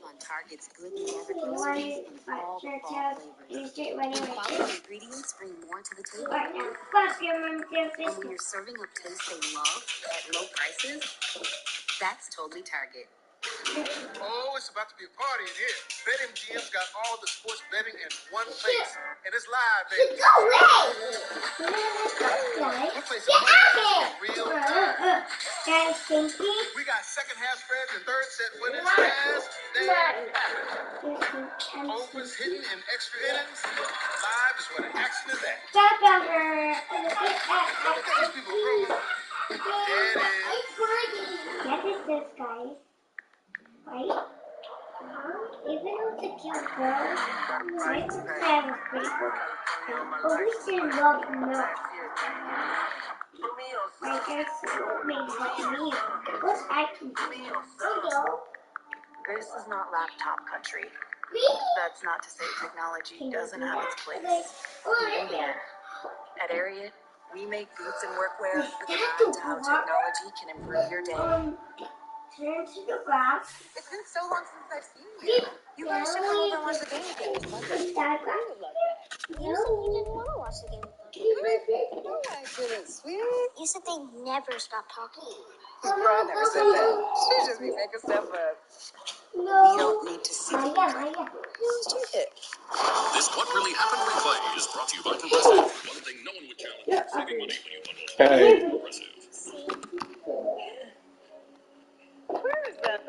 save on Target's good and never groceries in all the fall flavors. And quality ingredients bring more to the table. And when you're serving up taste they love at low prices, that's totally Target. Oh, it's about to be a party in here. BetMGM's got all the sports betting in one place. And it's live, baby. Go away! We play some money in real time. That's stinky. We got second half spreads and third set winners fast. Overs hitting in extra innings. Live is where the action is at. Stop over. Look at these people grooving. There it is. What is this, guys? Right? Even though it's a cute girl, my subscribe was pretty cool. But we still love milk. Like, there's so many milk. What's acting? Hello? This is not laptop country. That's not to say technology doesn't have its place. Even there. At Ariat, we make boots and workwear with an eye to how technology can improve your day. Turn to the glass. It's been so long since I've seen you. You guys should come over and watch the game again. You would love that. You said you didn't want to watch the game with them. No, I didn't, sweetie. You said they never stop talking. Brian never said that. She just be making stuff up. No. We don't need to see it. Just check it. This What Really Happened replay is brought to you by Progressive. One thing no one would challenge is saving money when you bundle Progressive. Where is that?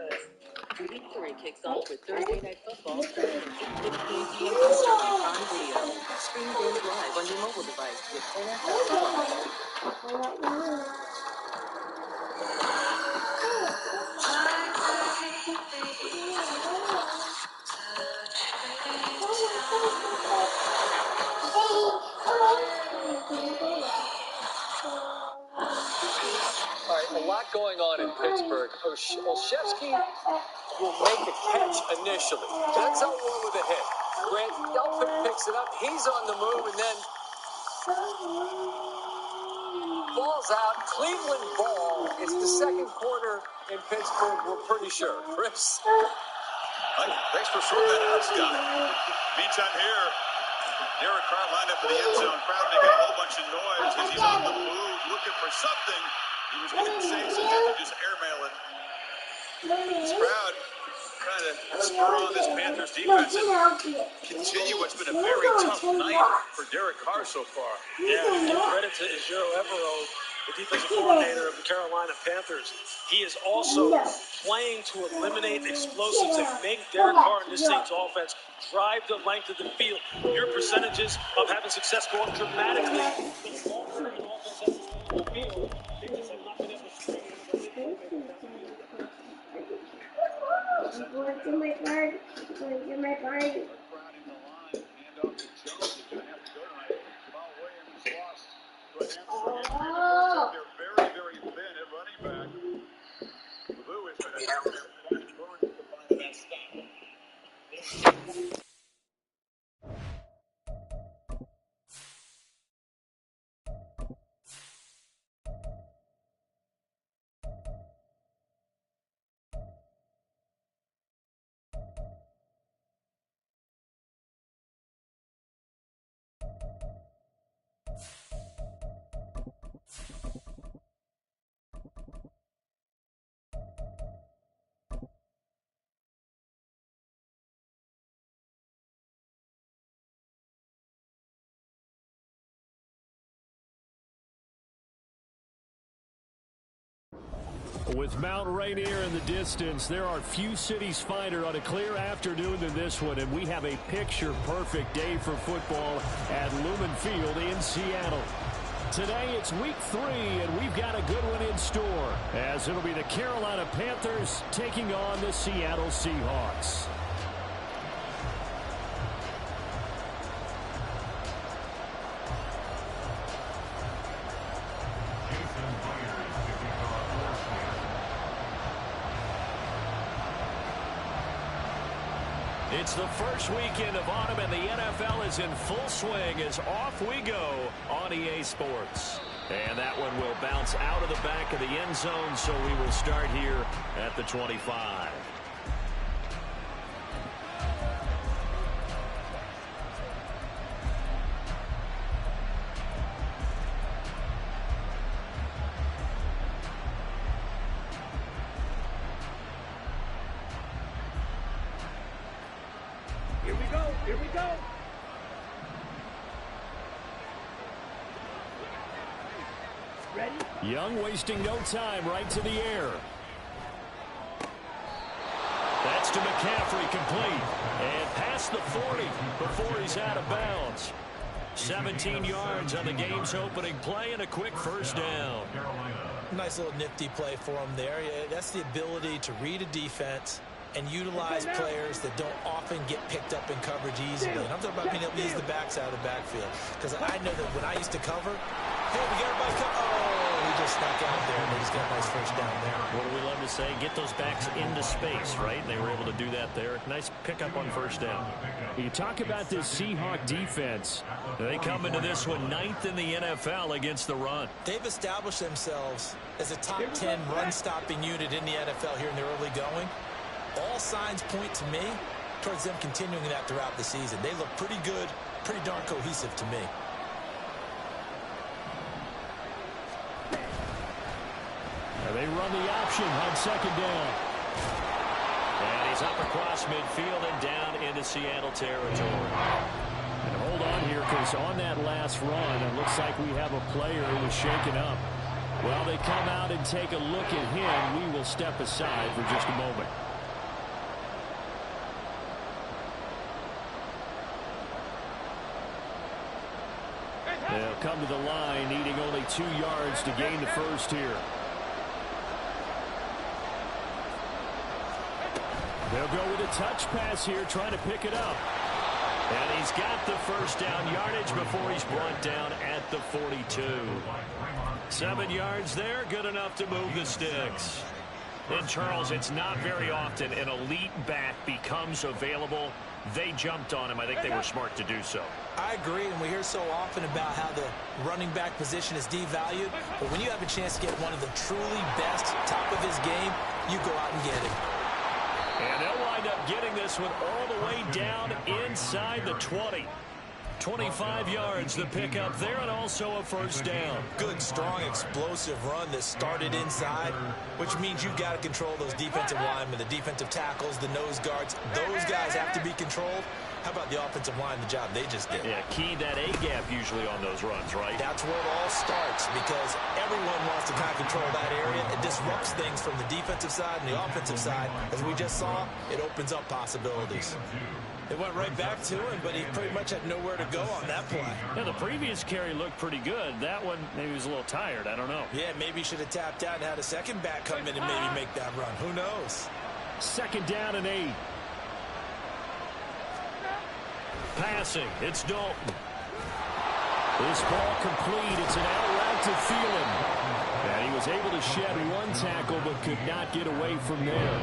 Victory kicks off with Thursday Night Football starting at 8:15 p.m. Eastern on Prime Video. Stream games live on your mobile device with NFL. All right, a lot going on in Pittsburgh. Olszewski will make a catch initially. That's out one with a hit. Grant Delpit picks it up. He's on the move and then falls out. Cleveland ball. It's the second quarter in Pittsburgh, we're pretty sure. Chris? Thanks for sorting that out, Scott. Meantime here, Derek Carr lined up in the end zone, crowd making a whole bunch of noise as he's on the move, looking for something. He was going to say, so he had to just airmail it. This crowd trying to spur on this Panthers defense and continue what's been a very tough night for Derek Carr so far. Yeah, and credit to Ejiro Evero, the defensive coordinator of the Carolina Panthers. He is also playing to eliminate explosives and make Derek Carr and this Saints offense drive the length of the field. Your percentages of having success go up dramatically. The longer an offense has the field, they just have not been able to string What's in my card? What's in my card? Oh. They're very, very thin at running back. Lou is going to have to find that stop. With Mount Rainier in the distance, there are few cities finer on a clear afternoon than this one, and we have a picture-perfect day for football at Lumen Field in Seattle. Today, it's week 3, and we've got a good one in store, as it'll be the Carolina Panthers taking on the Seattle Seahawks. It's the first weekend of autumn, and the NFL is in full swing as off we go on EA Sports. And that one will bounce out of the back of the end zone, so we will start here at the 25. Here we go. Ready? Young wasting no time, right to the air. That's to McCaffrey, complete. And past the 40 before he's out of bounds. 17 yards on the game's opening play and a quick first down. Nice little nifty play for him there. Yeah, that's the ability to read a defense and utilize players that don't often get picked up in coverage easily. And I'm talking about being able to use the backside of the backfield. Because I know that when I used to cover, hey, we got everybody covered. Oh, he just snuck out there, and they just got a nice first down there. What do we love to say? Get those backs into space, right? They were able to do that there. Nice pickup on first down. You talk about this Seahawk defense. They come into this one 9th in the NFL against the run. They've established themselves as a top 10 run-stopping unit in the NFL here in the early going. All signs point to me towards them continuing that throughout the season. They look pretty good, pretty darn cohesive to me. They run the option on second down. And he's up across midfield and down into Seattle territory. And hold on here, because on that last run, it looks like we have a player who was shaken up. Well, they come out and take a look at him. We will step aside for just a moment. They'll come to the line, needing only 2 yards to gain the first here. They'll go with a touch pass here, trying to pick it up. And he's got the first down yardage before he's brought down at the 42. 7 yards there, good enough to move the sticks. And Charles, it's not very often an elite back becomes available. They jumped on him. I think they were smart to do so. I agree, and we hear so often about how the running back position is devalued. But when you have a chance to get one of the truly best, top of his game, you go out and get him. And they'll wind up getting this one all the way down inside the 20. 25 yards the pickup there, and also a first down. Good, strong, explosive run that started inside, which means you've got to control those defensive linemen, the defensive tackles, the nose guards. Those guys have to be controlled. How about the offensive line, the job they just did? Yeah, key that A-gap usually on those runs, right? That's where it all starts, because everyone wants to kind of control that area. It disrupts things from the defensive side and the offensive side. As we just saw, it opens up possibilities. It went right back to him, but he pretty much had nowhere to go on that play. Yeah, the previous carry looked pretty good. That one, maybe he was a little tired. I don't know. Yeah, maybe he should have tapped out and had a second back come in and maybe make that run. Who knows? Second down and 8. Passing, it's Dalton. This ball complete. It's an out route to Thielen. And he was able to shed one tackle but could not get away from there.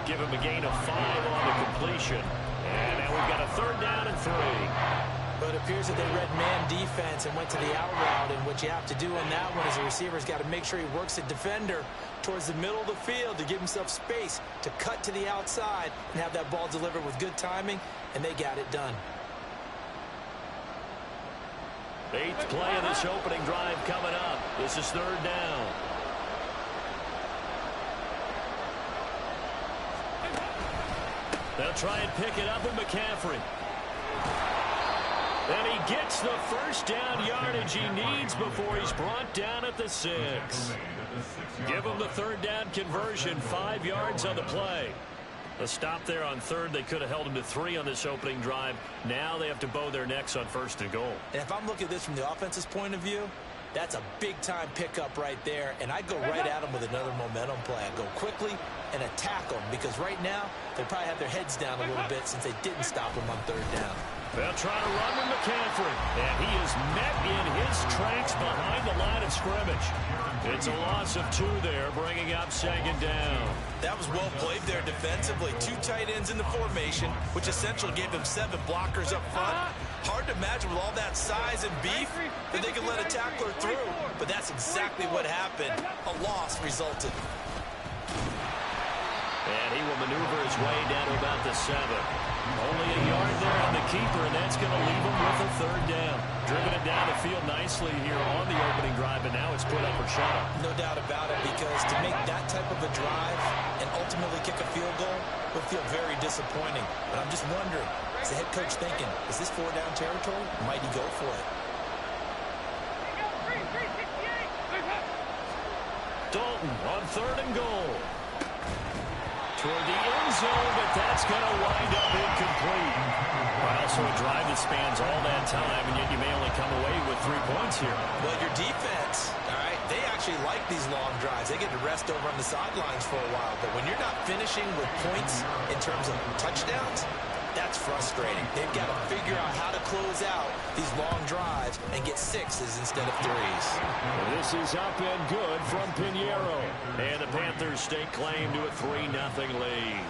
Give him a gain of 5 on the completion. And now we've got a third down and 3. But it appears that they read man defense and went to the out route. And what you have to do on that one is the receiver's got to make sure he works the defender towards the middle of the field to give himself space to cut to the outside and have that ball delivered with good timing. And they got it done. 8th play of this opening drive coming up. This is third down. They'll try and pick it up with McCaffrey. And he gets the first down yardage he needs before he's brought down at the 6. Give him the third down conversion, 5 yards on the play. A stop there on third. They could have held him to 3 on this opening drive. Now they have to bow their necks on first and goal. And if I'm looking at this from the offense's point of view, that's a big-time pickup right there. And I go right at them with another momentum play. I go quickly and attack them because right now they probably have their heads down a little bit since they didn't stop them on third down. They'll try to run with McCaffrey. And he is met in his tracks behind the line of scrimmage. It's a loss of 2 there, bringing up second down. That was well played there defensively. 2 tight ends in the formation, which essentially gave them 7 blockers up front. Hard to imagine with all that size and beef that they could let a tackler through. But that's exactly what happened. A loss resulted. And he will maneuver his way down to about the 7. Only a yard there on the keeper, and that's going to leave him with a third down. Driven it down the field nicely here on the opening drive, and now it's put up or shut up. No doubt about it, because to make that type of a drive and ultimately kick a field goal would feel very disappointing. But I'm just wondering, Is the head coach thinking, is this 4-down territory? Might he go for it? Dalton on 3rd and goal. Toward the end zone, but that's going to wind up incomplete. Also a drive that spans all that time, and yet you may only come away with 3 points here. Well, your defense, all right, they actually like these long drives. They get to rest over on the sidelines for a while. But when you're not finishing with points in terms of touchdowns, that's frustrating. They've got to figure out how to close out these long drives and get 6s instead of 3s. This is up and good from Pinheiro. And the Panthers stake claim to a 3-0 lead.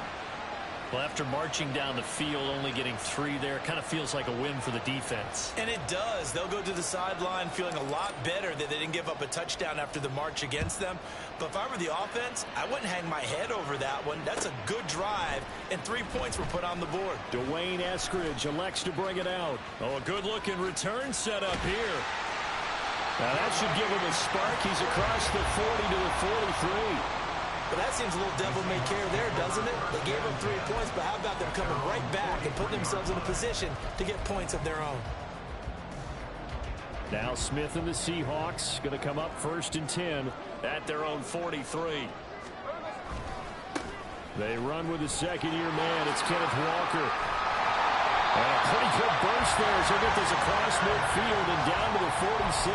Well, after marching down the field, only getting 3 there, kind of feels like a win for the defense. And it does. They'll go to the sideline feeling a lot better that they didn't give up a touchdown after the march against them. But if I were the offense, I wouldn't hang my head over that one. That's a good drive, and 3 points were put on the board. Dwayne Eskridge elects to bring it out. Oh, a good-looking return set up here. Now, that should give him a spark. He's across the 40 to the 43. But that seems a little devil-may-care there, doesn't it? They gave up 3 points, but how about them coming right back and putting themselves in a position to get points of their own? Now Smith and the Seahawks going to come up 1st and 10 at their own 43. They run with the second-year man. It's Kenneth Walker. And a pretty good burst there as he'll get this across midfield and down to the 46.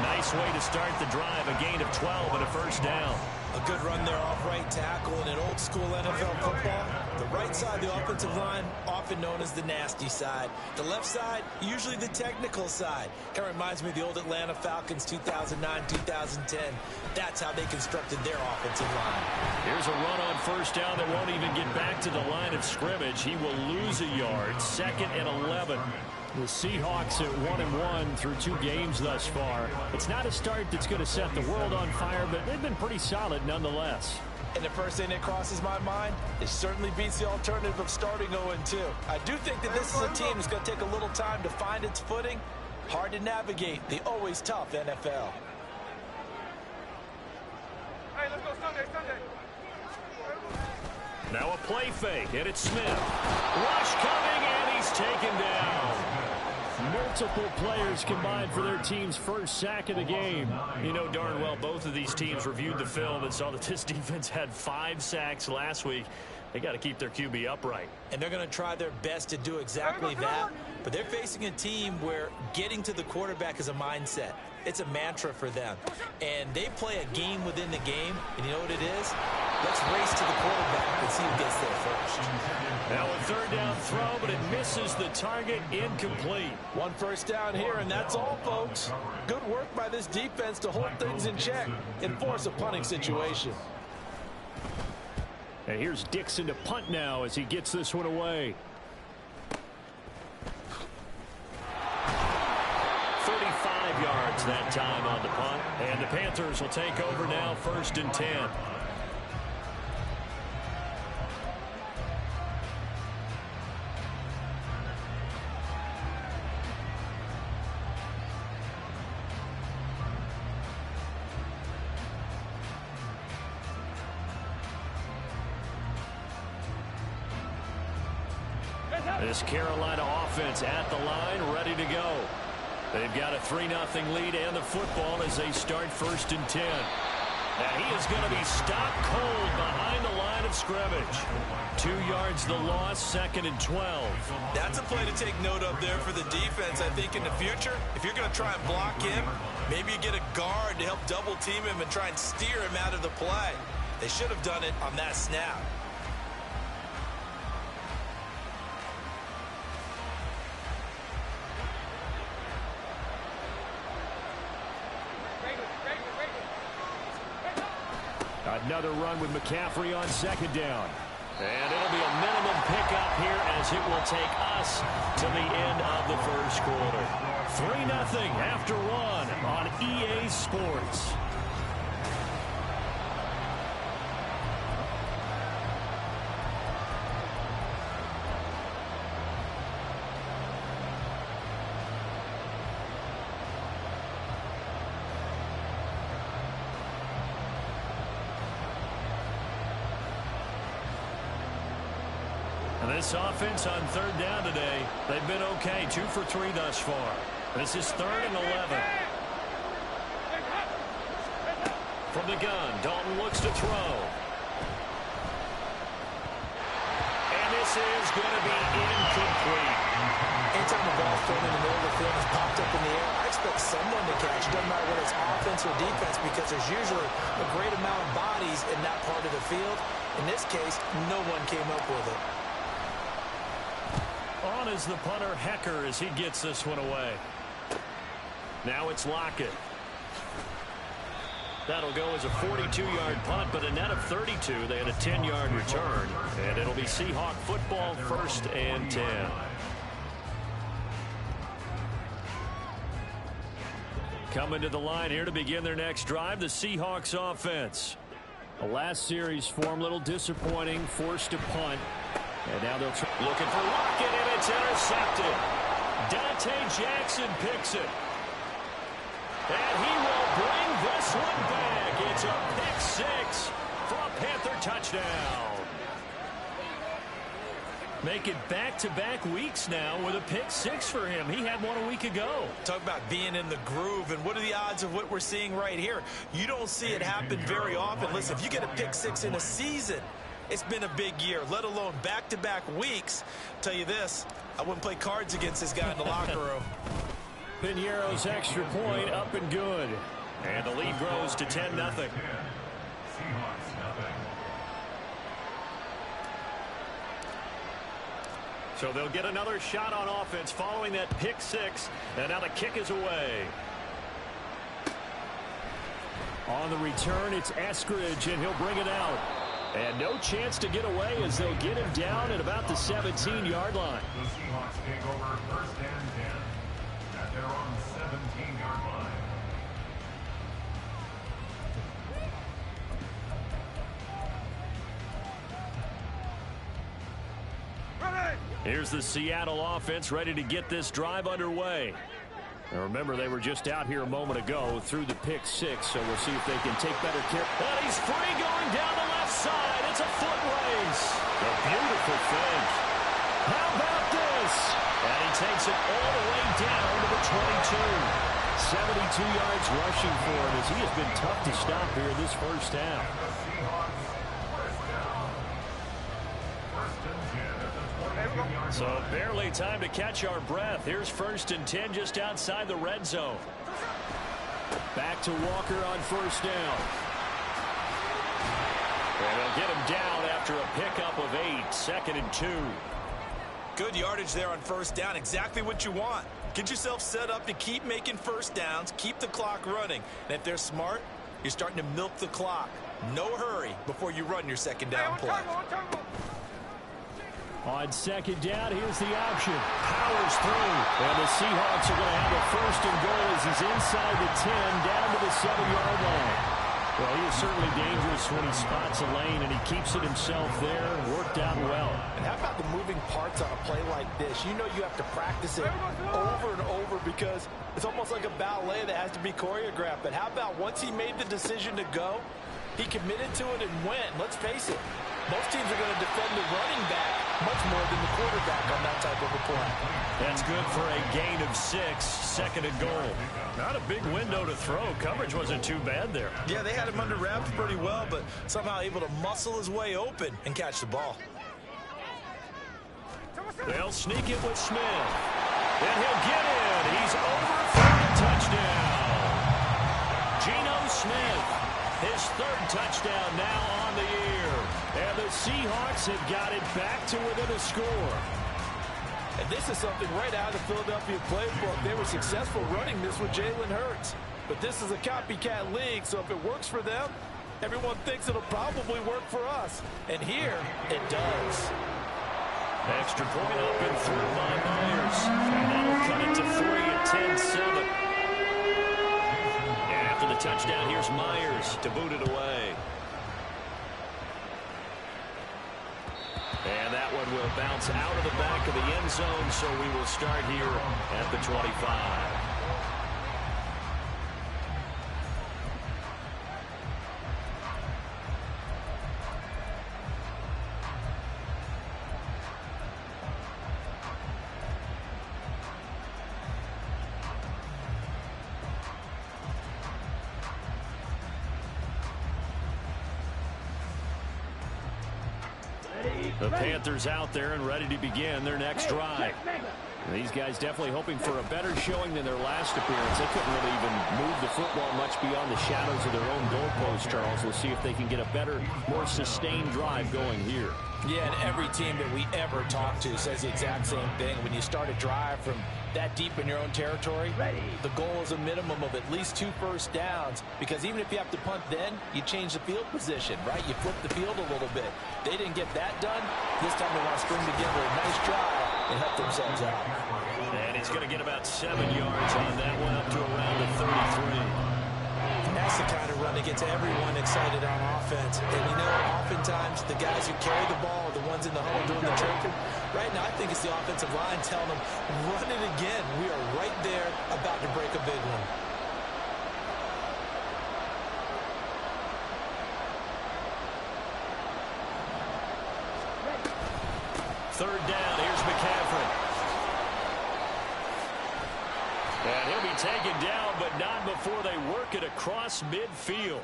Nice way to start the drive. A gain of 12 and a 1st down. A good run there off right tackle in an old-school NFL football. The right side, the offensive line, often known as the nasty side. The left side, usually the technical side. Kind of reminds me of the old Atlanta Falcons 2009-2010. That's how they constructed their offensive line. Here's a run on 1st down that won't even get back to the line of scrimmage. He will lose a yard. 2nd and 11. The Seahawks at 1-1 through 2 games thus far. It's not a start that's going to set the world on fire, but they've been pretty solid nonetheless. And the first thing that crosses my mind, it certainly beats the alternative of starting 0-2. I do think that this is a team that's going to take a little time to find its footing. Hard to navigate the always tough NFL. Hey, let's go Sunday. Now a play fake, and it's Smith. Rush coming, and he's taken down. Multiple players combined for their team's 1st sack of the game. You know darn well both of these teams reviewed the film and saw that this defense had 5 sacks last week. They got to keep their QB upright. And they're going to try their best to do exactly that. But they're facing a team where getting to the quarterback is a mindset. It's a mantra for them. And they play a game within the game. And you know what it is? Let's race to the quarterback and see who gets there first. Now a 3rd down throw, but it misses the target. Incomplete. 1 first down here, and that's all, folks. Good work by this defense to hold things in check and force a punting situation. And here's Dixon to punt now as he gets this one away. 35 yards that time on the punt. And the Panthers will take over now 1st and 10. This Carolina offense at the line, ready to go. They've got a 3-0 lead and the football as they start 1st and 10. And he is going to be stopped cold behind the line of scrimmage. 2 yards the loss, 2nd and 12. That's a play to take note of there for the defense, I think, in the future. If you're going to try and block him, maybe you get a guard to help double team him and try and steer him out of the play. They should have done it on that snap. Another run with McCaffrey on 2nd down. And it'll be a minimum pickup here as it will take us to the end of the 1st quarter. 3-0 after 1 on EA Sports. This offense on third down today, they've been okay. 2 for 3 thus far. This is 3rd and 11. From the gun, Dalton looks to throw. And this is going to be incomplete. Anytime the ball's thrown in the middle of the field and popped up in the air, I expect someone to catch. It doesn't matter whether it's offense or defense, because there's usually a great amount of bodies in that part of the field. In this case, no one came up with it. On is the punter, Hecker, as he gets this one away. Now it's Lockett. That'll go as a 42-yard punt, but a net of 32. They had a 10-yard return, and it'll be Seahawk football, 1st and 10. Coming to the line here to begin their next drive, the Seahawks offense. The last series form, a little disappointing, forced to punt. And now they'll looking for Lockett, and it's intercepted. Dante Jackson picks it. And he will bring this one back. It's a pick 6 for a Panther touchdown. Make it back-to-back weeks now with a pick 6 for him. He had one a week ago. Talk about being in the groove, and what are the odds of what we're seeing right here? You don't see it happen very often. Listen, if you get a pick 6 in a season, it's been a big year, let alone back-to-back weeks. Tell you this, I wouldn't play cards against this guy in the locker room. Piñeiro's extra point up and good. And the lead grows to 10-0. So they'll get another shot on offense following that pick 6. And now the kick is away. On the return, it's Eskridge, and he'll bring it out. And no chance to get away as they'll get him down at about the 17-yard line. The Seahawks take over 1st and 10 at their own 17-yard line. Here's the Seattle offense ready to get this drive underway. Now remember, they were just out here a moment ago through the pick 6, so we'll see if they can take better care. And he's free going down the left side. It's a foot race. A beautiful fake. How about this? And he takes it all the way down to the 22. 72 yards rushing for him as he has been tough to stop here this first half. So barely time to catch our breath. Here's 1st and 10 just outside the red zone. Back to Walker on 1st down. And they'll get him down after a pickup of 8. 2nd and 2. Good yardage there on 1st down. Exactly what you want. Get yourself set up to keep making 1st downs, keep the clock running. And if they're smart, you're starting to milk the clock. No hurry before you run your 2nd down play. On 2nd down, here's the option. Powers through. And the Seahawks are going to have a 1st and goal as he's inside the 10, down to the 7-yard line. Well, he is certainly dangerous when he spots a lane, and he keeps it himself there. Worked out well. And how about the moving parts on a play like this? You know you have to practice it over and over because it's almost like a ballet that has to be choreographed. But how about once he made the decision to go, he committed to it and went. Let's face it, most teams are going to defend the running back much more than the quarterback on that type of a play. That's good for a gain of 6, 2nd and goal. Not a big window to throw. Coverage wasn't too bad there. Yeah, they had him under wraps pretty well, but somehow able to muscle his way open and catch the ball. They'll sneak it with Smith. And he'll get in. He's over for the touchdown. Geno Smith, his 3rd touchdown now on the year. And the Seahawks have got it back to within a score. And this is something right out of the Philadelphia playbook. They were successful running this with Jalen Hurts. But this is a copycat league, so if it works for them, everyone thinks it'll probably work for us. And here, it does. Extra point up and through by Myers. And that'll cut it to 3 at 10-7. And after the touchdown, here's Myers to boot it away. And that one will bounce out of the back of the end zone, so we will start here at the 25. The Panthers out there and ready to begin their next drive. And these guys definitely hoping for a better showing than their last appearance. They couldn't really even move the football much beyond the shadows of their own goalpost, Charles. We'll see if they can get a better, more sustained drive going here. Yeah, and every team that we ever talk to says the exact same thing. When you start a drive from that deep in your own territory, the goal is a minimum of at least 2 first downs, because even if you have to punt then, you change the field position, right? You flip the field a little bit. They didn't get that done. This time they want to string together a nice drive and help themselves out. And he's going to get about 7 yards on that one, up to around the 33. That's the kind of run that gets everyone excited on offense. And you know, oftentimes the guys who carry the ball are the ones in the huddle doing the choking. Right now, I think it's the offensive line telling them, run it again. We are right there about to break a big one. Third down, here's McCaffrey. And he'll be taken down, but not before they work it across midfield.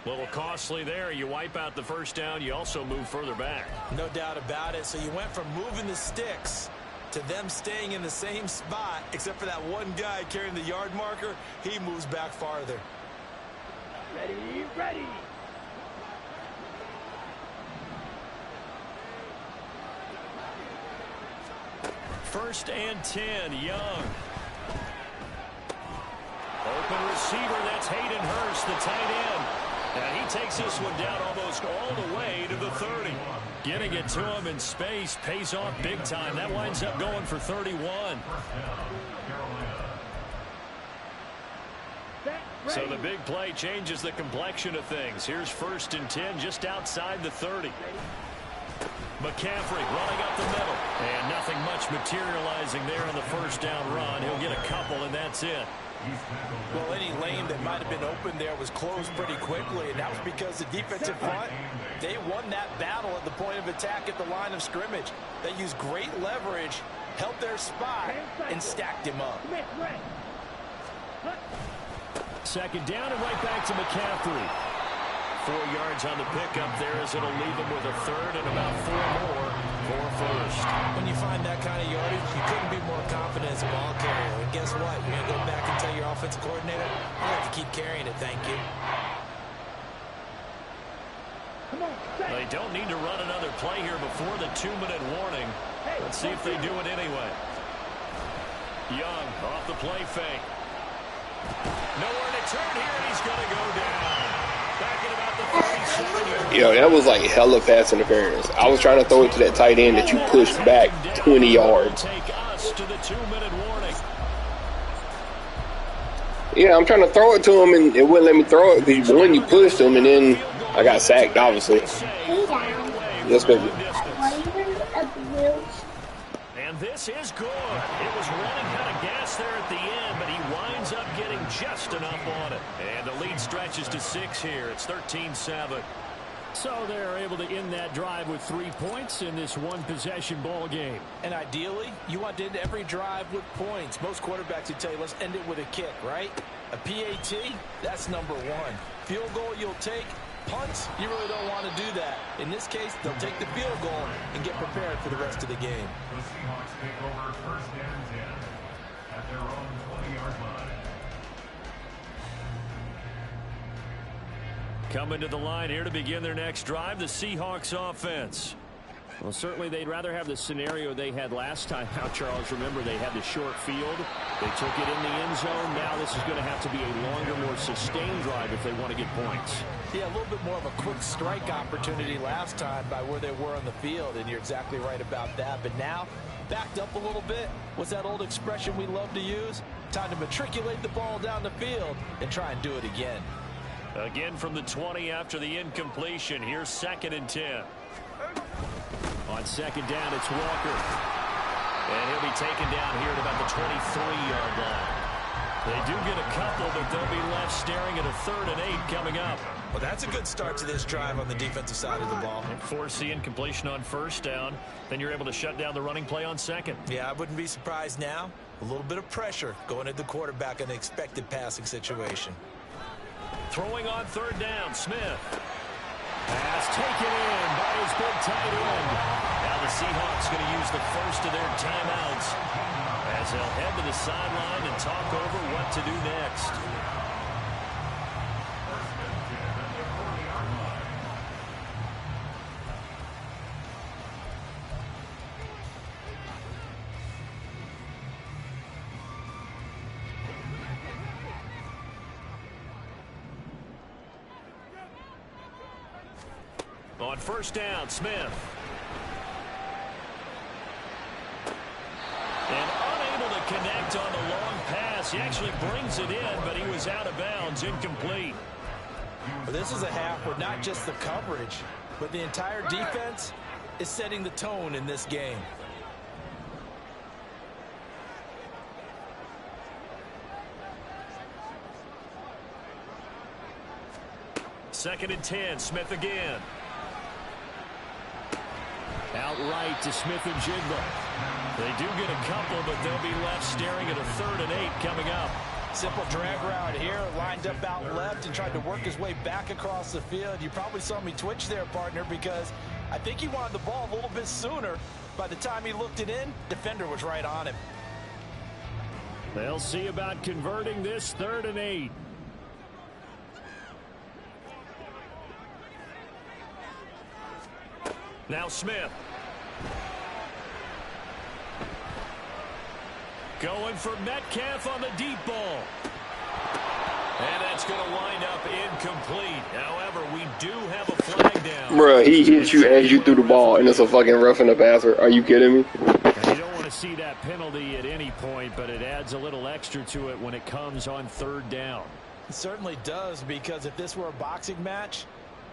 A little costly there. You wipe out the first down, you also move further back. No doubt about it. So you went from moving the sticks to them staying in the same spot, except for that one guy carrying the yard marker. He moves back farther. Ready. First and 10, Young. Open receiver, that's Hayden Hurst, the tight end. And he takes this one down almost all the way to the 30. Getting it to him in space pays off big time. That winds up going for 31. So the big play changes the complexion of things. Here's first and 10 just outside the 30. McCaffrey running up the middle. And nothing much materializing there on the first down run. He'll get a couple, and that's it. Well, any lane that might have been open there was closed pretty quickly, and that was because the defensive front, they won that battle at the point of attack at the line of scrimmage. They used great leverage, held their spot, and stacked him up. Second down and right back to McCaffrey. 4 yards on the pickup there as it'll leave him with a third and about 4 more for first. When you find that kind of yardage, you couldn't be more confident as a ball carrier. And guess what? You're going to go back and tell your offensive coordinator, I like to keep carrying it, thank you. They don't need to run another play here before the 2-minute warning. Let's see if they do it anyway. Young off the play fake. Nowhere to turn here, and he's going to go down. Back at about the 37-yard. Yo, that was like hella pass interference. I was trying to throw it to that tight end that you pushed back 20 yards. Take us to the 2-minute warning. Yeah, I'm trying to throw it to him, and it wouldn't let me throw it because one, you pushed him, and then I got sacked, obviously. Yes, baby. And this is good. It was running out of gas there at the end, but he winds up getting just enough on it. And the lead stretches to 6 here. It's 13-7. So they're able to end that drive with 3 points in this one-possession ball game. And ideally, you want to end every drive with points. Most quarterbacks would tell you, let's end it with a kick, right? A PAT, that's number 1. Field goal you'll take. Punts, you really don't want to do that. In this case, they'll take the field goal and get prepared for the rest of the game. The Seahawks take over first and 10 at their own 20-yard line. Coming to the line here to begin their next drive, the Seahawks offense. Well, certainly they'd rather have the scenario they had last time out, Charles. Remember, they had the short field. They took it in the end zone. Now this is going to have to be a longer, more sustained drive if they want to get points. Yeah, a little bit more of a quick strike opportunity last time by where they were on the field, and you're exactly right about that. But now, backed up a little bit. What's that old expression we love to use? Time to matriculate the ball down the field and try and do it again. Again from the 20 after the incompletion. Here's 2nd and 10. On second down, it's Walker. And he'll be taken down here at about the 23-yard line. They do get a couple, but they'll be left staring at a 3rd and 8 coming up. Well, that's a good start to this drive on the defensive side of the ball. And force the incompletion on first down. Then you're able to shut down the running play on second. Yeah, I wouldn't be surprised now. A little bit of pressure going at the quarterback in an expected passing situation. Throwing on third down, Smith. Pass taken in by his big tight end. Now the Seahawks going to use the first of their timeouts as they'll head to the sideline and talk over what to do next. On first down, Smith. And unable to connect on the long pass. He actually brings it in, but he was out of bounds, incomplete. Well, this is a half where not just the coverage, but the entire defense is setting the tone in this game. Second and 10, Smith again. Outright to Smith and Jigba. They do get a couple, but they'll be left staring at a 3rd and 8 coming up. Simple drag route here, lined up out left and tried to work his way back across the field. You probably saw me twitch there, partner, because I think he wanted the ball a little bit sooner. By the time he looked it in, defender was right on him. They'll see about converting this 3rd and 8. Now Smith. Going for Metcalf on the deep ball. And that's going to wind up incomplete. However, we do have a flag down. Bruh, he hits you as you threw the ball, and it's a fucking roughing the passer. Are you kidding me? Now, you don't want to see that penalty at any point, but it adds a little extra to it when it comes on 3rd down. It certainly does, because if this were a boxing match,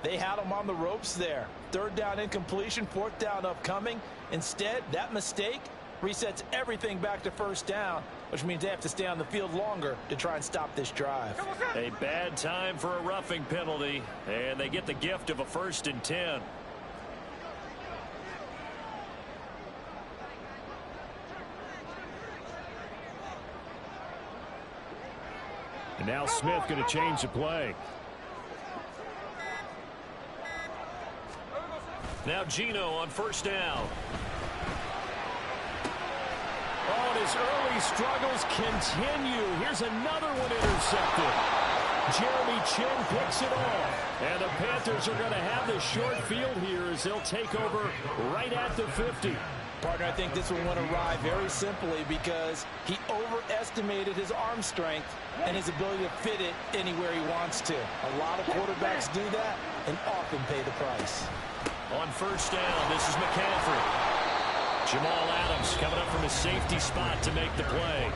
they had him on the ropes there. 3rd down incompletion, 4th down upcoming. Instead, that mistake resets everything back to 1st down, which means they have to stay on the field longer to try and stop this drive. A bad time for a roughing penalty, and they get the gift of a 1st and 10. And now Smith going to change the play. Now Gino on 1st down. Oh, and his early struggles continue. Here's another one intercepted. Jeremy Chin picks it off. And the Panthers are going to have the short field here as they'll take over right at the 50. Partner, I think this one went awry very simply because he overestimated his arm strength and his ability to fit it anywhere he wants to. A lot of quarterbacks do that and often pay the price. On 1st down, this is McCaffrey. Jamal Adams coming up from his safety spot to make the play.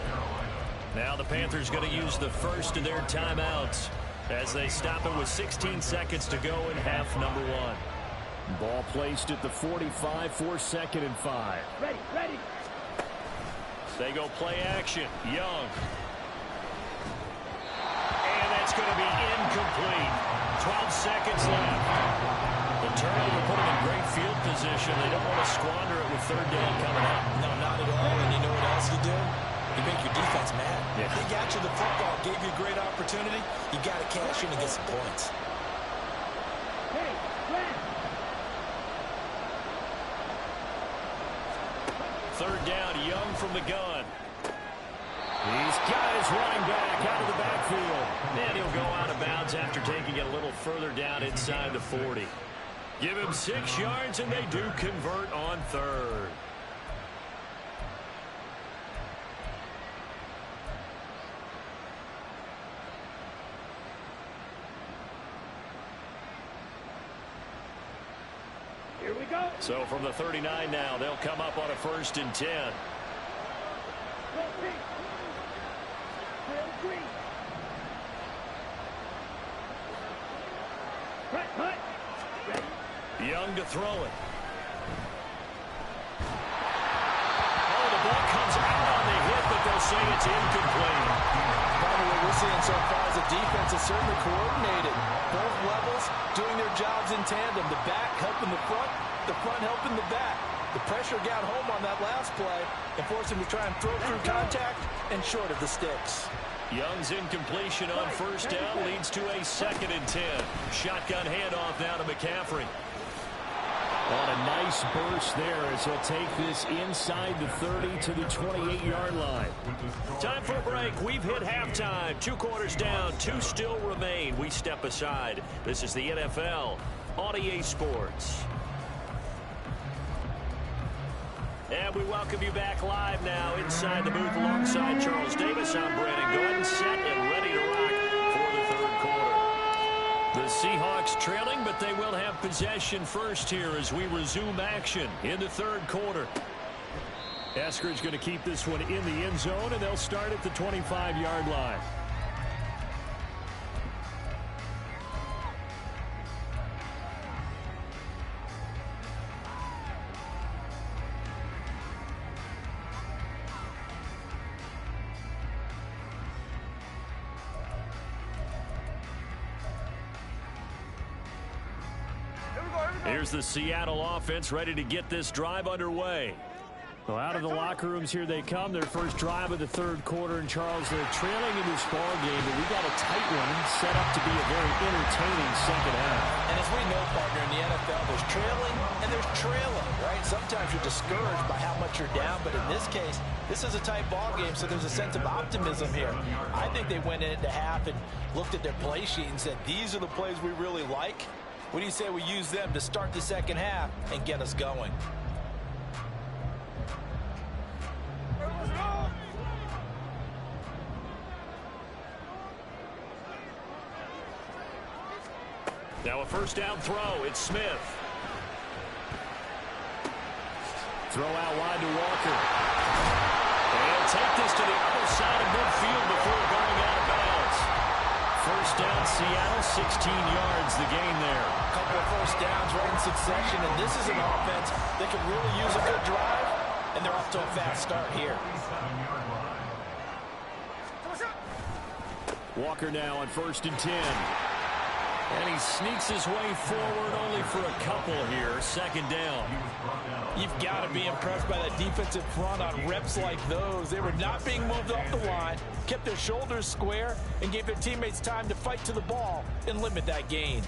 Now the Panthers going to use the first of their timeouts as they stop it with 16 seconds to go in half number 1. Ball placed at the 45 for 2nd and 5. Ready. They go play action. Young. And that's going to be incomplete. 12 seconds left. The turnover put them in great field position. They don't want to squander it with 3rd down coming up. No, not at all. And you know what else you do? You make your defense mad. Yeah. They got you the football, gave you a great opportunity. You got to cash in and get some points. Hey, left. 3rd down, Young from the gun. He's got his running back out of the backfield. And he'll go out of bounds after taking it a little further down inside the 40. Give him 6 yards, and they do convert on 3rd. Here we go. So from the 39 now, they'll come up on a 1st and 10. Young to throw it. Oh, the ball comes out on the hit, but they'll say it's incomplete. Probably what we're seeing so far is the defense is certainly coordinated. Both levels doing their jobs in tandem. The back helping the front helping the back. The pressure got home on that last play and forced him to try and throw through contact and short of the sticks. Young's incompletion on first down leads to a 2nd and 10. Shotgun handoff now to McCaffrey. On a nice burst there as he'll take this inside the 30 to the 28-yard line. Time for a break. We've hit halftime. 2 quarters down. 2 still remain. We step aside. This is the NFL on EA Sports. And we welcome you back live now inside the booth alongside Charles Davis. I'm Brandon Gordon, set and ready to rock for the 3rd quarter. The Seahawks trailing, but they will have possession first here as we resume action in the 3rd quarter. Eskridge going to keep this one in the end zone, and they'll start at the 25-yard line. Here's the Seattle offense ready to get this drive underway. Well, out of the locker rooms here they come. Their first drive of the 3rd quarter. And Charles, they're trailing in this ball game, but we got a tight one set up to be a very entertaining 2nd half. And as we know, partner, in the NFL, there's trailing and there's trailing, right? Sometimes you're discouraged by how much you're down, but in this case, this is a tight ball game, so there's a sense of optimism here. I think they went into half and looked at their play sheet and said, these are the plays we really like. What do you say we use them to start the 2nd half and get us going? Now a first down throw. It's Smith. Throw out wide to Walker. And take this to the other side of midfield before going out of bounds. First down, Seattle, 16 yards, the gain there. A couple of first downs right in succession, and this is an offense that could really use a good drive, and they're off to a fast start here. Walker now on 1st and 10. And he sneaks his way forward only for a couple here. 2nd down. You've got to be impressed by that defensive front on reps like those. They were not being moved off the line, kept their shoulders square, and gave their teammates time to fight to the ball and limit that gain.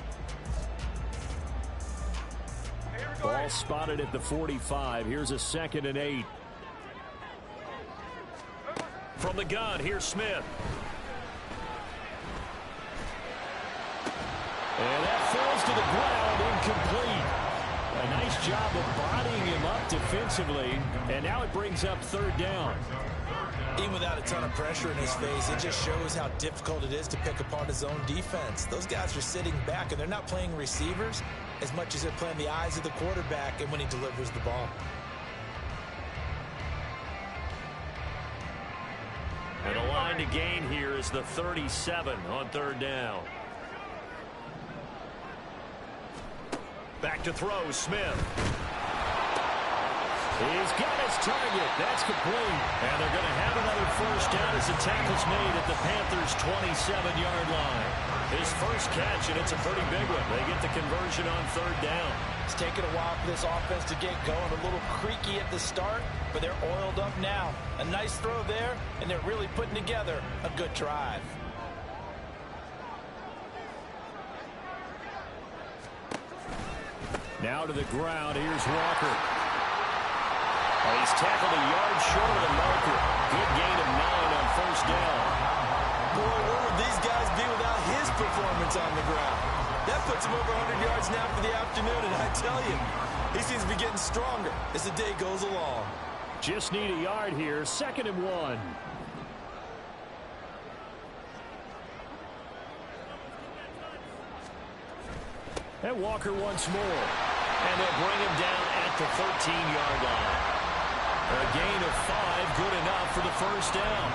Ball spotted at the 45. Here's a 2nd and 8. From the gun, here's Smith. And that falls to the ground, incomplete. A nice job of bodying him up defensively, and now it brings up 3rd down. Even without a ton of pressure in his face, it just shows how difficult it is to pick apart his own defense. Those guys are sitting back, and they're not playing receivers as much as they're playing the eyes of the quarterback and when he delivers the ball. And a line to gain here is the 37 on 3rd down. Back to throw, Smith. He's got his target. That's complete. And they're going to have another first down as the tackle's made at the Panthers' 27-yard line. His first catch, and it's a pretty big one. They get the conversion on 3rd down. It's taken a while for this offense to get going. A little creaky at the start, but they're oiled up now. A nice throw there, and they're really putting together a good drive. Now to the ground. Here's Walker. He's tackled a yard short of the marker. Good gain of 9 on first down. Boy, where would these guys be without his performance on the ground? That puts him over 100 yards now for the afternoon, and I tell you, he seems to be getting stronger as the day goes along. Just need a yard here. 2nd and 1. And Walker once more. And they'll bring him down at the 13-yard line. A gain of 5, good enough for the first down.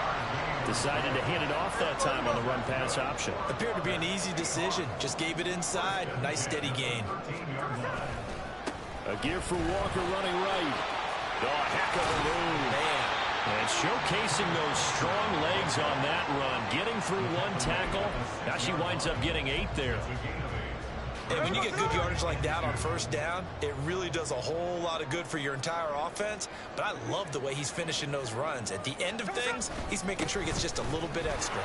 Decided to hand it off that time on the run-pass option. Appeared to be an easy decision. Just gave it inside. Nice steady gain. A give for Walker running right. Oh, heck of a move. Man. And showcasing those strong legs on that run. Getting through one tackle. Now she winds up getting 8 there. And when you get good yardage like that on first down, it really does a whole lot of good for your entire offense. But I love the way he's finishing those runs. At the end of things, he's making sure he gets just a little bit extra.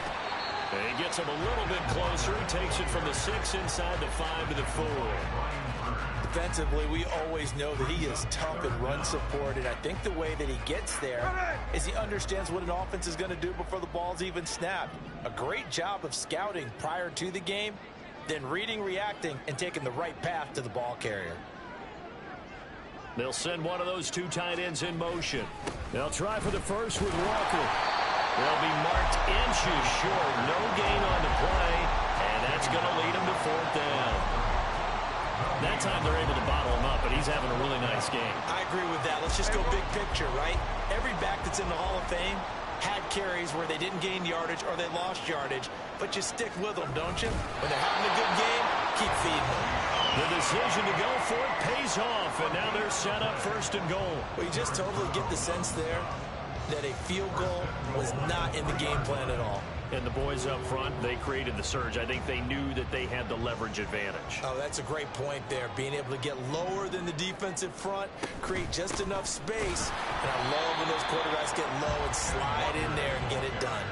And he gets him a little bit closer. He takes it from the 6 inside the 5 to the 4. Defensively, we always know that he is tough in run support, and I think the way that he gets there is he understands what an offense is going to do before the ball's even snapped. A great job of scouting prior to the game, then reading, reacting, and taking the right path to the ball carrier. They'll send one of those 2 tight ends in motion. They'll try for the first with Walker. They'll be marked inches short. No gain on the play, and that's going to lead him to 4th down. That time they're able to bottle him up, but he's having a really nice game. I agree with that. Let's just go big picture, right? Every back that's in the Hall of Fame had carries where they didn't gain yardage or they lost yardage, but you stick with them, don't you? When they're having a good game, keep feeding them. The decision to go for it pays off, and now they're set up 1st and goal. Well, you just totally get the sense there that a field goal was not in the game plan at all. And the boys up front, they created the surge. I think they knew that they had the leverage advantage. Oh, that's a great point there. Being able to get lower than the defensive front, create just enough space. And I love when those quarterbacks get low and slide in there and get it done.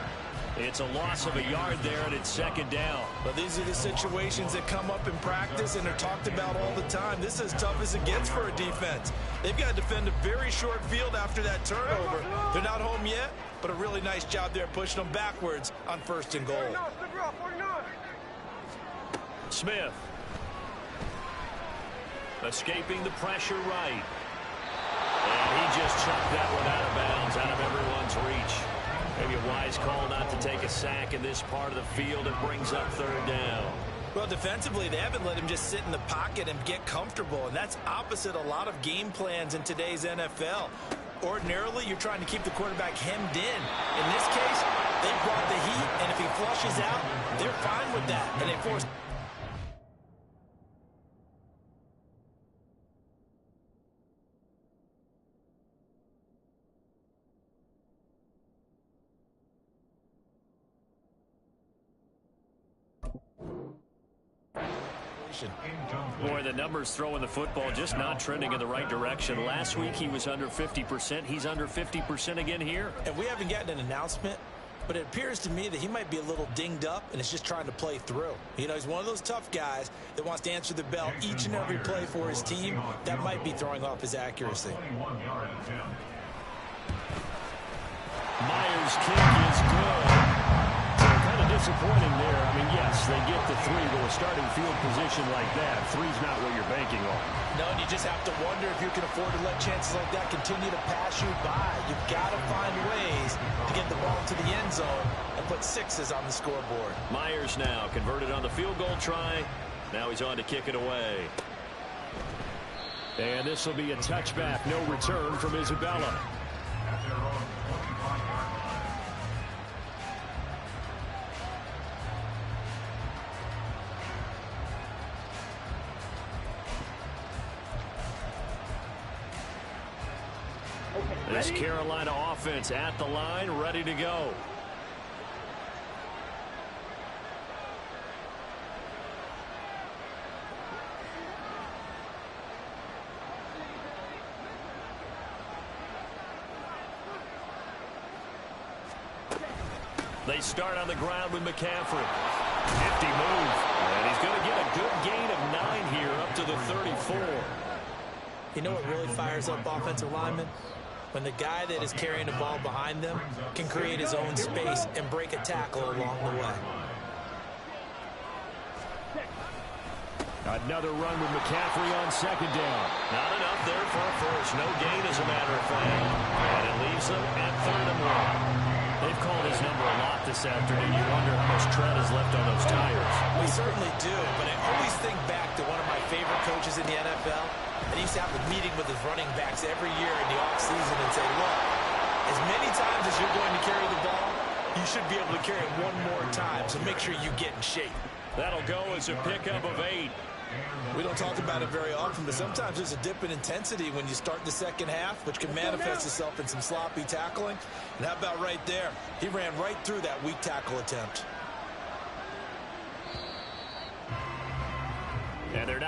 It's a loss of a yard there, and it's 2nd down. Well, these are the situations that come up in practice and are talked about all the time. This is as tough as it gets for a defense. They've got to defend a very short field after that turnover. They're not home yet, but a really nice job there pushing them backwards on 1st and goal. Smith. Escaping the pressure right. And he just chucked that one out of bounds, out of everyone's reach. Maybe a wise call not to take a sack in this part of the field. It brings up 3rd down. Well, defensively, they haven't let him just sit in the pocket and get comfortable, and that's opposite a lot of game plans in today's NFL. Ordinarily, you're trying to keep the quarterback hemmed in. In this case, they brought the heat, and if he flushes out, they're fine with that, and they force. Boy, the numbers throwing the football just not trending in the right direction. Last week he was under 50%. He's under 50% again here. And we haven't gotten an announcement, but it appears to me that he might be a little dinged up and is just trying to play through. You know, he's one of those tough guys that wants to answer the bell each and every play for his team. That might be throwing off his accuracy. Myers' kick is good. Kind of disappointing there. I mean, yes, they get the 3 to a starting field position like that. 3's not what you're banking on. No, and you just have to wonder if you can afford to let chances like that continue to pass you by. You've got to find ways to get the ball to the end zone and put 6s on the scoreboard. Myers now converted on the field goal try. Now he's on to kick it away. And this will be a touchback. No return from Isabella. This Carolina offense at the line, ready to go. They start on the ground with McCaffrey. Nifty move. And he's going to get a good gain of 9 here up to the 34. You know what really fires up offensive linemen? When the guy that is carrying the ball behind them can create his own space and break a tackle along the way. Another run with McCaffrey on 2nd down. Not enough there for a first. No gain, as a matter of fact. And it leaves them at 3rd and 1. They've called his number a lot this afternoon. You wonder how much tread is left on those tires. We certainly do, but I always think back to one of my favorite coaches in the NFL. And he used to have a meeting with his running backs every year in the offseason and say, look, as many times as you're going to carry the ball, you should be able to carry it one more time, so make sure you get in shape. That'll go as a pickup of 8. We don't talk about it very often, but sometimes there's a dip in intensity when you start the second half, which can manifest itself in some sloppy tackling. And how about right there? He ran right through that weak tackle attempt. And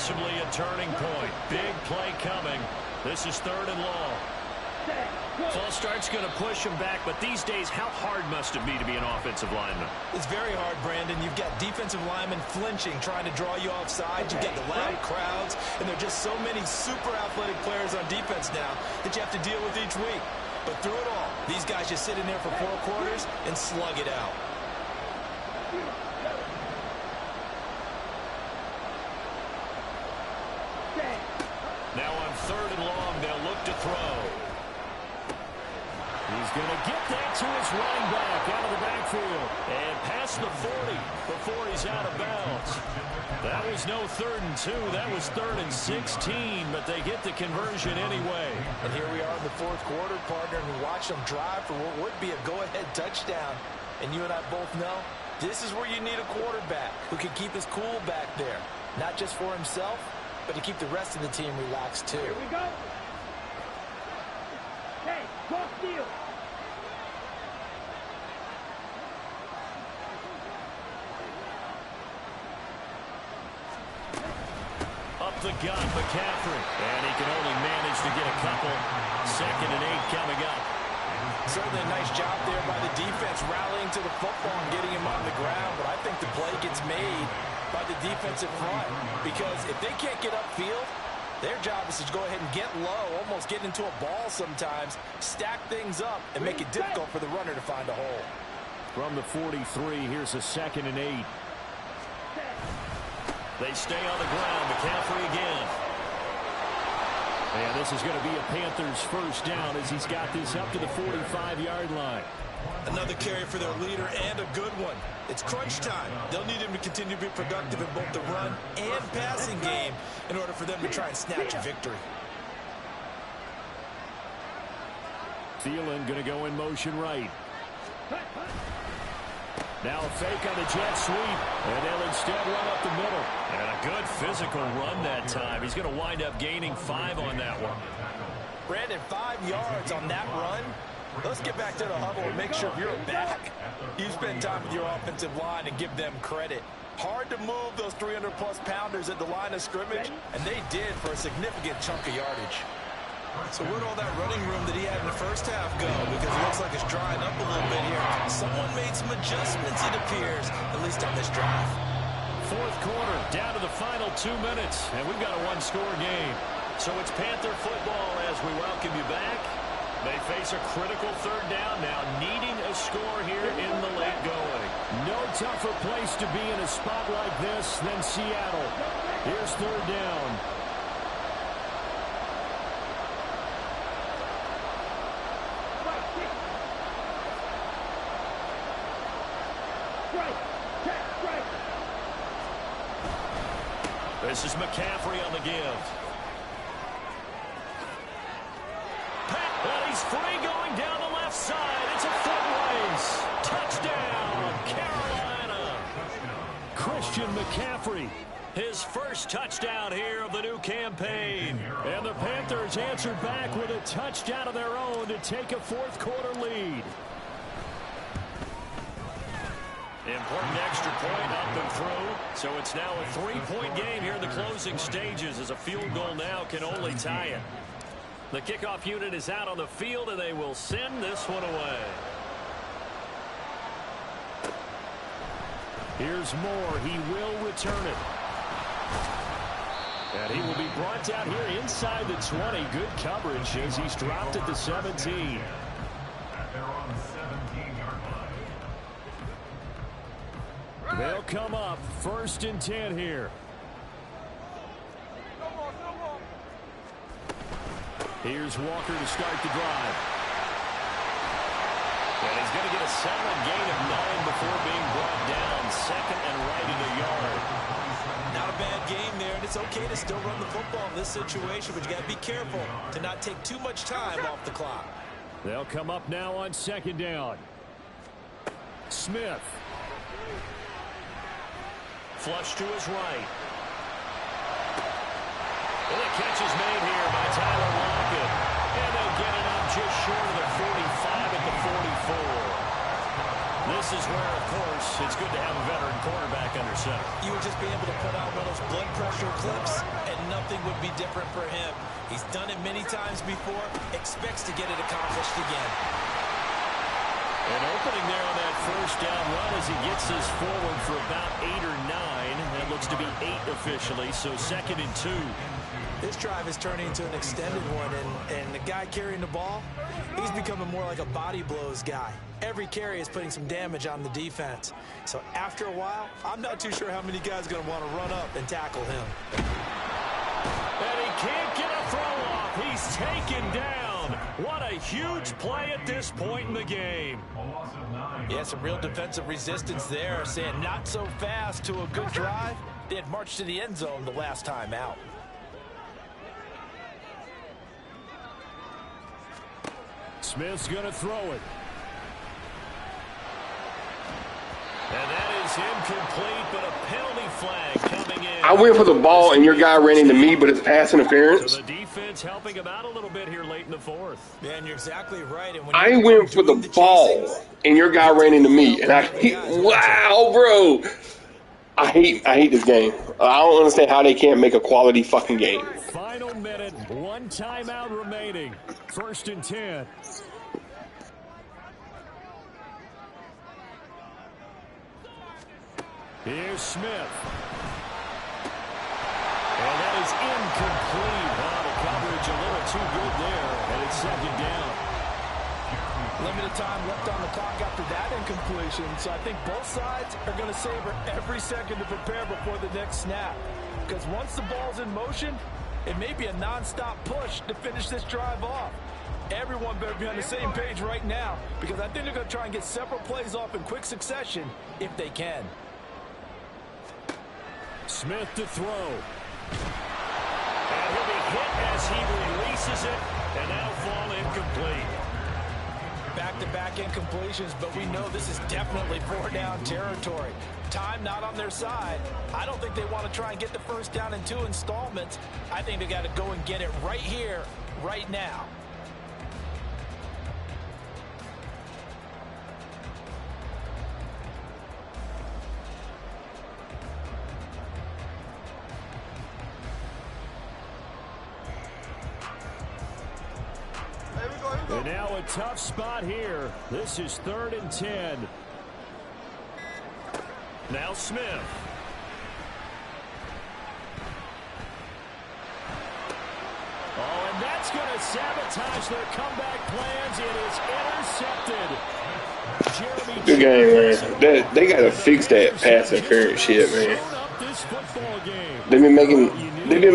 possibly a turning point. Big play coming. This is 3rd and long. False start's going to push him back, but these days, how hard must it be to be an offensive lineman? It's very hard, Brandon. You've got defensive linemen flinching, trying to draw you offside. You get the loud crowds, and there are just so many super athletic players on defense now that you have to deal with each week. But through it all, these guys just sit in there for 4 quarters and slug it out. Now on 3rd and long, they'll look to throw. He's going to get that to his running back out of the backfield and past the 40 before he's out of bounds. That was no 3rd and 2. That was 3rd and 16, but they get the conversion anyway. And here we are in the 4th quarter, partner, and we watch them drive for what would be a go-ahead touchdown. And you and I both know this is where you need a quarterback who can keep his cool back there, not just for himself, but to keep the rest of the team relaxed too. Here we go. Hey, cross field. Up the gut, McCaffrey. And he can only manage to get a couple. 2nd and 8 coming up. Certainly a nice job there by the defense rallying to the football and getting him on the ground, but I think the play gets made by the defensive front because if they can't get upfield, their job is to go ahead and get low, almost get into a ball sometimes, stack things up, and make it difficult for the runner to find a hole. From the 43, here's a 2nd and 8. They stay on the ground. McCaffrey again. And this is going to be a Panthers first down as he's got this up to the 45-yard line. Another carry for their leader and a good one. It's crunch time. They'll need him to continue to be productive in both the run and passing game in order for them to try and snatch a victory. Thielen going to go in motion right. Now a fake on the jet sweep, and they'll instead run up the middle. And a good physical run that time. He's going to wind up gaining 5 on that one. Brandon, 5 yards on that run. Let's get back to the huddle and make sure you're back. You spend time with your offensive line and give them credit. Hard to move those 300-plus pounders at the line of scrimmage, and they did for a significant chunk of yardage. So where'd all that running room that he had in the first half go? Because it looks like it's drying up a little bit here. Someone made some adjustments, it appears, at least on this drive. 4th quarter, down to the final 2 minutes, and we've got a 1-score game. So it's Panther football as we welcome you back. They face a critical 3rd down now, needing a score here in the late going. No tougher place to be in a spot like this than Seattle. Here's 3rd down. This is McCaffrey on the give. And he's free going down the left side. It's a foot race. Touchdown, Carolina. Christian McCaffrey, his first touchdown here of the new campaign. And the Panthers answered back with a touchdown of their own to take a 4th quarter lead. Important extra point up and through. So it's now a 3-point game here in the closing stages as a field goal now can only tie it. The kickoff unit is out on the field, and they will send this one away. Here's Moore. He will return it. And he will be brought down here inside the 20. Good coverage as he's dropped at the 17. They're on the 17-yard line. They'll come up 1st and 10 here. Here's Walker to start the drive. And he's going to get a solid gain of 9 before being brought down. 2nd and right in the yard. Not a bad game there, and it's okay to still run the football in this situation, but you got to be careful to not take too much time off the clock. They'll come up now on 2nd down. Smith. Flush to his right. And the catch is made here by Tyler Lockett. And they'll get it up just short of the 45 at the 44. This this is where, of course, it's good to have a veteran quarterback under center. You would just be able to put out one of those blood pressure clips, and nothing would be different for him. He's done it many times before, expects to get it accomplished again. An opening there on that first down run as he gets this forward for about 8 or 9. That looks to be 8 officially, so 2nd and 2. This drive is turning into an extended one, and the guy carrying the ball, he's becoming more like a body blows guy. Every carry is putting some damage on the defense. So after a while, I'm not too sure how many guys are going to want to run up and tackle him. And he can't get a throw off. He's taken down. What a huge play at this point in the game. Yeah, some real defensive resistance there, saying not so fast to a good drive. They had marched to the end zone the last time out. Smith's going to throw it. And that is incomplete, but a penalty flag coming in. I went for the ball, and your guy ran into me, but it's pass interference. So the defense helping him out a little bit here late in the 4th. Yeah, and you're exactly right. And when I went for the ball, and your guy ran into me, and wow, bro. I hate this game. I don't understand how they can't make a quality fucking game. Final minute, 1 timeout remaining. 1st and 10. Here's Smith. And that is incomplete. Wow, the coverage a little too good there, and it's 2nd down. Limited time left on the clock after that incompletion, so I think both sides are going to savor every second to prepare before the next snap. Because once the ball's in motion, it may be a non-stop push to finish this drive off. Everyone better be on the same page right now, because I think they're going to try and get several plays off in quick succession if they can. Smith to throw. And he'll be hit as he releases it, and that'll fall incomplete. Back-to-back incompletions, but we know this is definitely 4-down territory. Time not on their side. I don't think they want to try and get the first down in 2 installments. I think they got to go and get it right here, right now. And now a tough spot here. This is 3rd and 10. Now Smith. Oh, and that's going to sabotage their comeback plans. It is intercepted. Good game, man. They got to fix that pass interference shit, man. They've been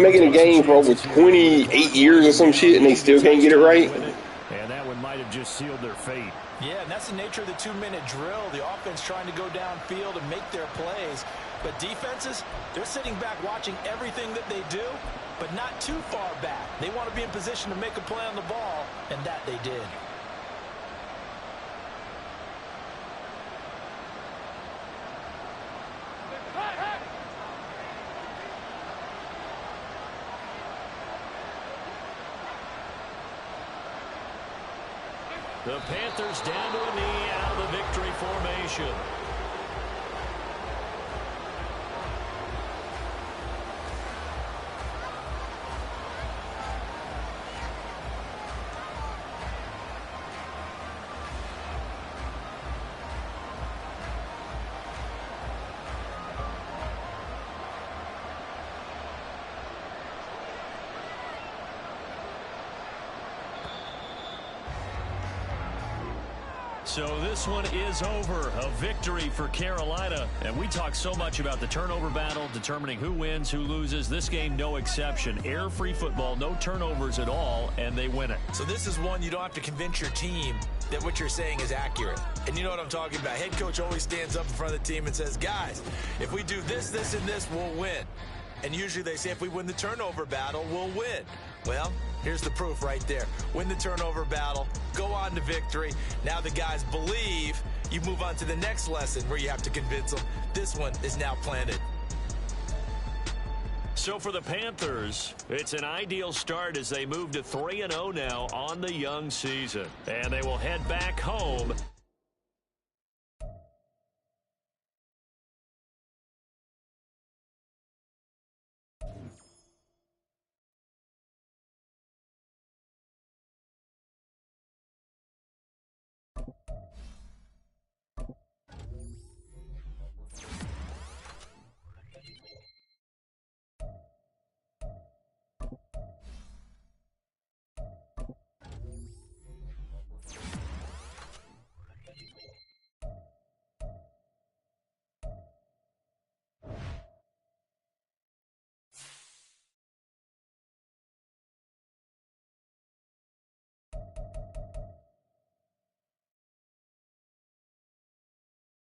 making a game for over 28 years or some shit, and they still can't get it right. And that one might have just sealed their fate. Yeah, and that's the nature of the 2-minute drill. The offense trying to go downfield and make their plays. But defenses, they're sitting back watching everything that they do, but not too far back. They want to be in position to make a play on the ball, and that they did. The Panthers down to a knee out of the victory formation. So this one is over. A victory for Carolina. And we talk so much about the turnover battle, determining who wins, who loses. This game, no exception. Air-free football, no turnovers at all, and they win it. So this is one you don't have to convince your team that what you're saying is accurate. And you know what I'm talking about. Head coach always stands up in front of the team and says, guys, if we do this, this, and this, we'll win. And usually they say if we win the turnover battle, we'll win. Well, here's the proof right there. Win the turnover battle, go on to victory. Now the guys believe. You move on to the next lesson where you have to convince them. This one is now planted. So for the Panthers, it's an ideal start as they move to 3-0 now on the young season. And they will head back home